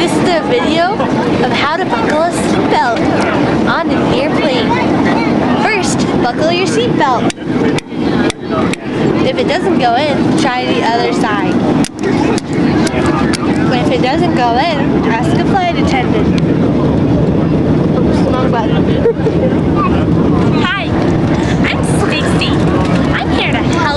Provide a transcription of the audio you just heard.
This is a video of how to buckle a seatbelt on an airplane. First, buckle your seatbelt. If it doesn't go in, try the other side. But if it doesn't go in, ask a flight attendant. Oops, wrong button. Hi, I'm Stacy. I'm here to help